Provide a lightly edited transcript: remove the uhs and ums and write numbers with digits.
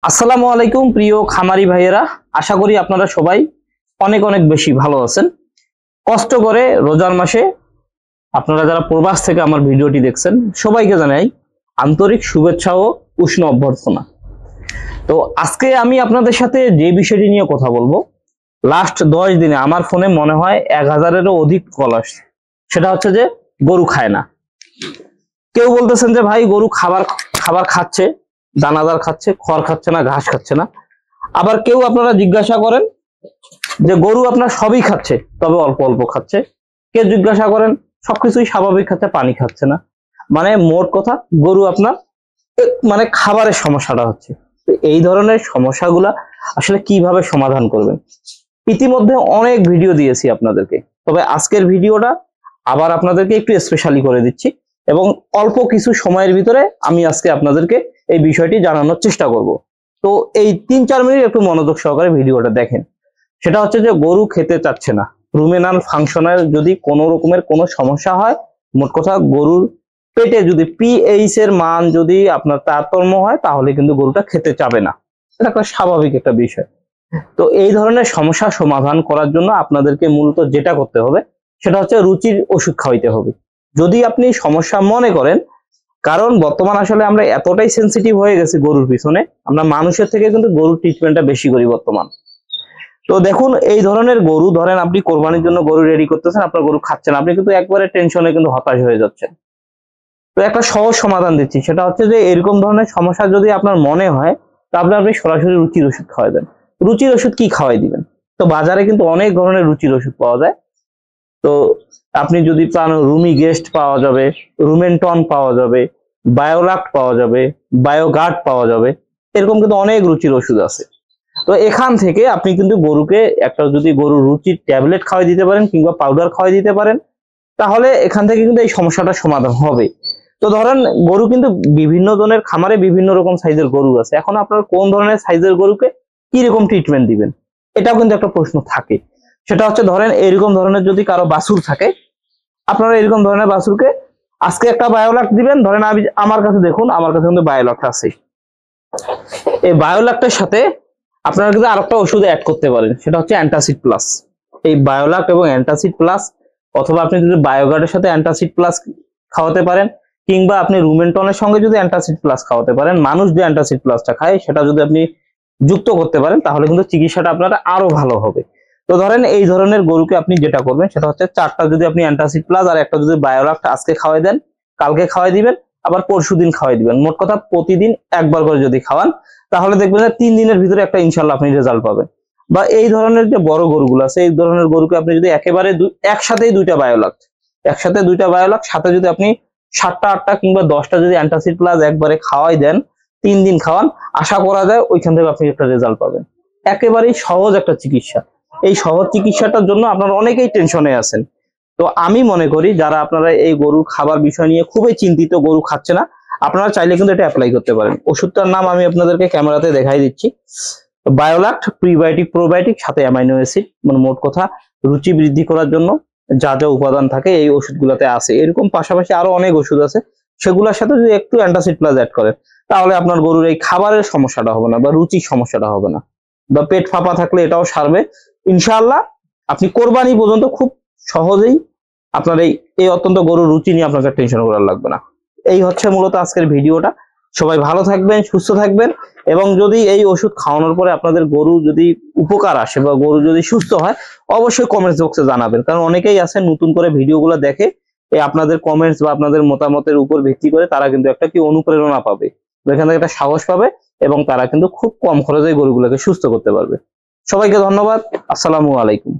আসসালামু আলাইকুম প্রিয় খামারি ভাইয়েরা, আশা করি আপনারা সবাই অনেক অনেক বেশি ভালো আছেন। কষ্ট করে রোজার মাসে আপনারা যারা প্রবাস থেকে আমার ভিডিওটি দেখছেন সবাইকে জানাই আন্তরিক শুভেচ্ছা ও উষ্ণ অভ্যর্থনা। তো আজকে আমি আপনাদের সাথে যে বিষয়টি নিয়ে কথা বলবো, লাস্ট 10 দিনে আমার ফোনে মনে হয় 1000-এরও অধিক কল আসছে। সেটা হচ্ছে যে গরু খায় না। কেউ বলতেছেন যে ভাই গরু খাবার খাবার খাচ্ছে, দানাদার খাচ্ছে, খড় খাচ্ছে না, ঘাস খাচ্ছে না। আবার কেউ আপনারা জিজ্ঞাসা করেন যে গরু আপনার সবই খাচ্ছে তবে অল্প অল্প খাচ্ছে। কেউ জিজ্ঞাসা করেন সবকিছুই স্বাভাবিক খাচ্ছে, পানি খাচ্ছে না। মানে মোট কথা গরু আপনার মানে খাবারের সমস্যাটা হচ্ছে। তো এই ধরনের সমস্যাগুলা আসলে কিভাবে সমাধান করবেন, ইতিমধ্যে অনেক ভিডিও দিয়েছি আপনাদেরকে, তবে আজকের ভিডিওটা আবার আপনাদেরকে একটু স্পেশালি করে দিচ্ছি এবং অল্প কিছু সময়ের ভিতরে আমি আজকে আপনাদেরকে এই বিষয়টি জানানোর চেষ্টা করব। তো এই 3-4 মিনিট একটু মনোযোগ সহকারে ভিডিওটা দেখেন। সেটা হচ্ছে যে গরু খেতে চাচ্ছে না, রুমেনাল ফাংশনের যদি কোনো রকমের কোনো সমস্যা হয়, মোট কথা গরুর পেটে যদি পিএইচ এর মান যদি আপনার তারতম্য হয় তাহলে কিন্তু গরুটা খেতে চাবে না। এটা একটা স্বাভাবিক একটা বিষয়। তো এই ধরনের সমস্যা সমাধান করার জন্য আপনাদেরকে মূলত যেটা করতে হবে সেটা হচ্ছে রুচির ওষুধ খাওয়াইতে হবে। যদি আপনি সমস্যা মনে করেন, কারণ বর্তমান আসলে আমরা এতটাই সেনসিটিভ হয়ে গেছি গরুর পিছনে, আমরা মানুষের থেকে কিন্তু গরুর ট্রিটমেন্টটা বেশি করি বর্তমান। তো দেখুন, এই ধরনের গরু ধরেন আপনি কোরবানির জন্য গরু রেডি করতেছেন, আপনার গরু খাচ্ছেন, আপনি কিন্তু একবারে টেনশনে কিন্তু হতাশ হয়ে যাচ্ছেন। তো একটা সহজ সমাধান দিচ্ছি, সেটা হচ্ছে যে এরকম ধরনের সমস্যা যদি আপনার মনে হয় তাহলে আপনি সরাসরি রুচির ওষুধ খাওয়াই দেন। রুচির ওষুধ কি খাওয়াই দিবেন? তো বাজারে কিন্তু অনেক ধরনের রুচির ওষুধ পাওয়া যায়। তো আপনি যদি চান রুমি গেস্ট পাওয়া যাবে, রুমেন্টন পাওয়া যাবে, বায়োলাক্ট পাওয়া যাবে, বায়োগার্ড পাওয়া যাবে, এরকম কিন্তু অনেক রুচির ওষুধ আছে। তো এখান থেকে আপনি কিন্তু গরুকে একটা যদি গরুর রুচির ট্যাবলেট খাওয়াই দিতে পারেন কিংবা পাউডার খাওয়াই দিতে পারেন, তাহলে এখান থেকে কিন্তু এই সমস্যাটা সমাধান হবে। তো ধরেন গরু কিন্তু বিভিন্ন ধরনের খামারে বিভিন্ন রকম সাইজের গরু আছে, এখন আপনার কোন ধরনের সাইজের গরুকে কি রকম ট্রিটমেন্ট দিবেন এটাও কিন্তু একটা প্রশ্ন থাকে। সেটা হচ্ছে ধরেন এরকম ধরনের যদি কারো বাছুর থাকে, আপনারা এরকম ধরনের বাছুরকে আজকে একটা বায়োলাক্ট দিবেন। ধরেন আমার কাছে দেখুন, আমার কাছে কিন্তু বায়োলাক্ট আছে। এই বায়োলাক্টের সাথে আপনারা কিন্তু আরেকটা ওষুধ অ্যাড করতে পারেন, সেটা হচ্ছে অ্যান্টাসিড প্লাস। এই বায়োলাক্ট এবং অ্যান্টাসিড প্লাস, অথবা আপনি যদি বায়োগার্ডের সাথে অ্যান্টাসিড প্লাস খাওয়াতে পারেন, কিংবা আপনি রুমেন্টনের সঙ্গে যদি অ্যান্টাসিড প্লাস খাওয়াতে পারেন, মানুষ যে অ্যান্টাসিড প্লাসটা খায় সেটা যদি আপনি যুক্ত করতে পারেন তাহলে কিন্তু চিকিৎসাটা আপনার আরো ভালো হবে। তো ধরেন এই ধরনের গরুকে আপনি যেটা করবেন সেটা হচ্ছে 4টা যদি আপনি অ্যান্টাসিড প্লাস আর একটা যদি বায়োলাক্ট আজকে খাওয়াই দেন, কালকে খাওয়াই দিবেন, আবার পরশুদিন খাওয়াই দিবেন, মোট কথা প্রতিদিন একবার করে যদি খাওয়ান তাহলে দেখবেন যে 3 দিনের ভিতরে একটা ইনশাল্লাহ আপনি রেজাল্ট পাবেন। বা এই ধরনের যে বড় গরুগুলো আছে, এই ধরনের গরুকে আপনি যদি একেবারে একসাথেই 2টা বায়োলাক্ট, একসাথে 2টা বায়োলাক্ট সাথে যদি আপনি 7টা 8টা কিংবা 10টা যদি অ্যান্টাসিড প্লাস একবারে খাওয়াই দেন, 3 দিন খাওয়ান, আশা করা যায় ওইখান থেকে আপনি একটা রেজাল্ট পাবেন। একেবারেই সহজ একটা চিকিৎসা। এই সহজ চিকিৎসাটার জন্য আপনারা অনেকেই টেনশনে আছেন। তো আমি মনে করি যারা আপনারা এই গরুর খাবার বিষয় নিয়ে খুবই চিন্তিত, গরু খাচ্ছে না, আপনারা চাইলে কিন্তু এটা অ্যাপ্লাই করতে পারেন। ওষুধটার নাম আমি আপনাদেরকে ক্যামেরাতে দেখাই দিচ্ছি। বায়োলাক্ট প্রিবায়োটিক প্রোবায়োটিক সাথে অ্যামাইনো অ্যাসিড, মানে মোট কথা রুচি বৃদ্ধি করার জন্য যা যা উপাদান থাকে এই ওষুধগুলোতে আছে। এরকম পাশাপাশি আরো অনেক ওষুধ আছে, সেগুলোর সাথে যদি একটু অ্যান্টাসিড প্লাস অ্যাড করেন তাহলে আপনার গরুর এই খাবারের সমস্যাটা হবে না বা রুচির সমস্যাটা হবে না, বা পেট ফাঁপা থাকলে এটাও সারবে ইনশাআল্লাহ। আপনি কোরবানি পর্যন্ত খুব সহজেই আপনার এই অত্যন্ত গরুর রুচি নিয়ে আপনাকে টেনশন করার লাগবে না। এই হচ্ছে মূলত আজকের ভিডিওটা। সবাই ভালো থাকবেন, সুস্থ থাকবেন, এবং যদি এই ওষুধ খাওয়ানোর পরে আপনাদের গরু যদি উপকার আসে বা গরু যদি সুস্থ হয় অবশ্যই কমেন্টস বক্সে জানাবেন, কারণ অনেকেই আছে নতুন করে ভিডিওগুলো দেখে এই আপনাদের কমেন্টস বা আপনাদের মতামতের উপর ভিত্তি করে তারা কিন্তু একটা কি অনুপ্রেরণা পাবে, এখান থেকে একটা সাহস পাবে এবং তারা কিন্তু খুব কম খরচে গরুগুলোকে সুস্থ করতে পারবে। সবাইকে ধন্যবাদ। আসসালামু আলাইকুম।